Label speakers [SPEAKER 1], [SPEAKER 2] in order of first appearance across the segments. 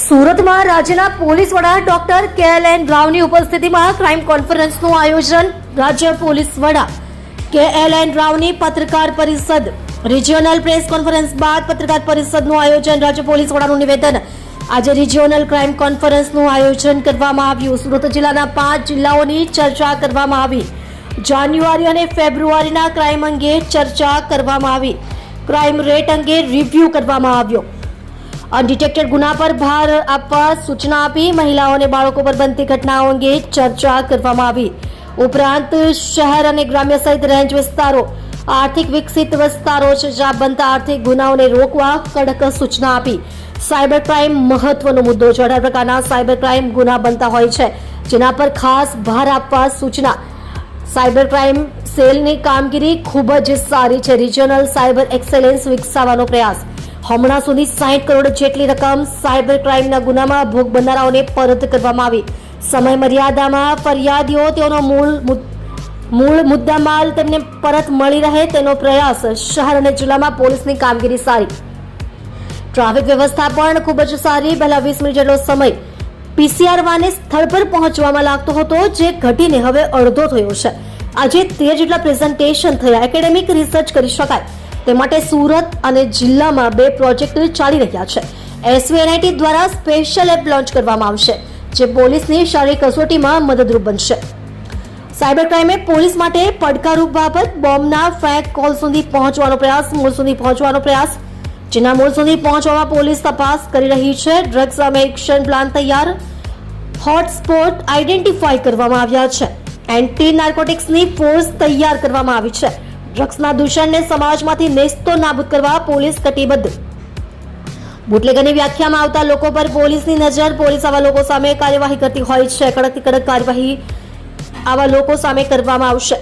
[SPEAKER 1] સુરતમાં રાજ્યના પોલીસ વડા ડોક્ટર KLN રાવની ઉપસ્થિતિમાં ક્રાઇમ કોન્ફરન્સનું આયોજન. રાજ્ય પોલીસ વડા KLN રાવની પત્રકાર પરિષદ. રિજિયોનલ પ્રેસ કોન્ફરન્સ બાદ પત્રકાર પરિષદનું આયોજન. રાજ્ય પોલીસ વડાનું નિવેદન. આજે રિજિયોનલ ક્રાઇમ કોન્ફરન્સનું આયોજન કરવામાં આવ્યું. સુરત જિલ્લાના 5 જિલ્લાઓની ચર્ચા કરવામાં આવી. જાન્યુઆરી અને ફેબ્રુઆરીના ક્રાઇમ અંગે ચર્ચા કરવામાં આવી. ક્રાઇમ રેટ અંગે રિવ્યૂ કરવામાં આવ્યો. અનડિટેક્ટેડ ગુના પર ભાર આપવા સૂચના આપી. મહિલાઓ અને બાળકો પર બનતી ઘટનાઓ અંગે ચર્ચા કરવામાં આવી. ઉપરાંત શહેર અને ગ્રામ્ય સહિત રેન્જ વિસ્તારો આર્થિક વિકસિત વિસ્તારો છે જ્યાં બનતા આર્થિક ગુનાઓને રોકવા કડક સૂચના આપી. સાયબર ક્રાઇમ મહત્વનો મુદ્દો છે. 18 પ્રકારના સાયબર ક્રાઇમ ગુના બનતા હોય છે જેના પર ખાસ ભાર આપવા સૂચના. સાયબર ક્રાઇમ સેલની કામગીરી ખૂબ જ સારી છે. રિજિયોનલ સાયબર એક્સેલન્સ વિકસાવવાનો પ્રયાસ. હમણાં સુધી 60 કરોડ જેટલી રકમ સાયબર ક્રાઇમના ગુનામાં ભોગ બનનારાઓને પરત કરવામાં આવી. સમય મર્યાદામાં ફરિયાદીઓ તેઓનો મૂળ મુદ્દામાલ તેમને પરત મળી રહે તેનો પ્રયાસ. શહેર અને જિલ્લામાં પોલીસની કામગીરી સારી. ટ્રાફિક વ્યવસ્થા પણ ખૂબ જ સારી. પહેલા 20 મિનિટ જેટલો સમય PCR વાને સ્થળ પર પહોંચવામાં લાગતો હતો જે ઘટીને હવે અડધો થયો છે. આજે 13 જેટલા પ્રેઝન્ટેશન થયા. એકેડેમિક રિસર્ચ કરી શકાય તે માટે સુરત અને જિલ્લામાં 2 પ્રોજેક્ટ ચાલી રહ્યા છે. SVNIT દ્વારા સ્પેશિયલ એપ લોન્ચ કરવામાં આવશે જે પોલીસની શારીરિક કસોટીમાં મદદરૂપ બનશે. સાયબર ક્રાઇમે પોલીસ માટે પડકારરૂપ બાબત. બોમ્બના ફેક કોલ સુધી પહોંચવાનો પ્રયાસ. મૂળ સુધી પહોંચવાનો પ્રયાસ. જેના મૂળ સુધી પહોંચવામાં પોલીસ તપાસ કરી રહી છે. ડ્રગ્સ સામે એક્શન પ્લાન તૈયાર. હોટસ્પોટ આઈડેન્ટિફાઈ કરવામાં આવ્યા છે. એન્ટી નાર્કોટિક્સની ફોર્સ તૈયાર કરવામાં આવી છે. ડ્રગ્સના દૂષણને સમાજમાંથી નેસ્તો નાબૂદ કરવા પોલીસ કટિબદ્ધ. બુટલેગરની વ્યાખ્યામાં આવતા લોકો પર પોલીસની નજર. પોલીસ આવા લોકો સામે કાર્યવાહી કરતી હોય છે. કડકથી કડક કાર્યવાહી આવા લોકો સામે કરવામાં આવશે.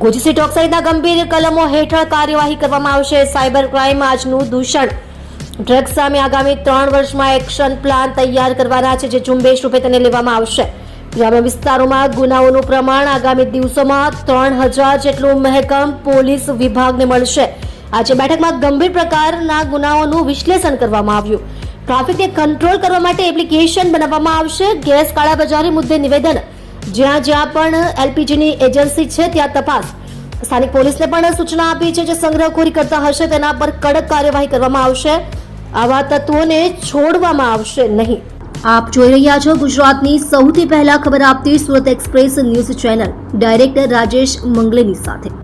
[SPEAKER 1] ગુજસી ટોક સહિતના ગંભીર કલમો હેઠળ કાર્યવાહી કરવામાં આવશે. સાયબર ક્રાઇમ આજનું દૂષણ. ડ્રગ્સ સામે આગામી 3 વર્ષમાં એક્શન પ્લાન તૈયાર કરવાના છે જે ઝુંબેશ રૂપે તેને લેવામાં આવશે. ગ્રામ્ય વિસ્તારોમાં ગુનાઓનું પ્રમાણ આગામી દિવસોમાં 3000 જેટલું મહેકમ પોલીસ વિભાગને મળશે. આજે બેઠકમાં ગંભીર પ્રકારના ગુનાઓનું વિશ્લેષણ કરવામાં આવ્યું. ટ્રાફિકને કંટ્રોલ કરવા માટે એપ્લિકેશન બનાવવામાં આવશે. ગેસ કાળાબજારી મુદ્દે નિવેદન. જ્યાં પણ LPGની એજન્સી છે ત્યાં તપાસ. સ્થાનિક પોલીસને પણ સૂચના આપી છે જે સંગ્રહખોરી કરતા હશે તેના પર કડક કાર્યવાહી કરવામાં આવશે. આવા તત્વોને છોડવામાં આવશે નહીં. આપ જોઈ રહ્યા છો ગુજરાતની સૌથી પહેલા ખબર આપતી Surat express news channel. Director Rajesh મંગલેની સાથે.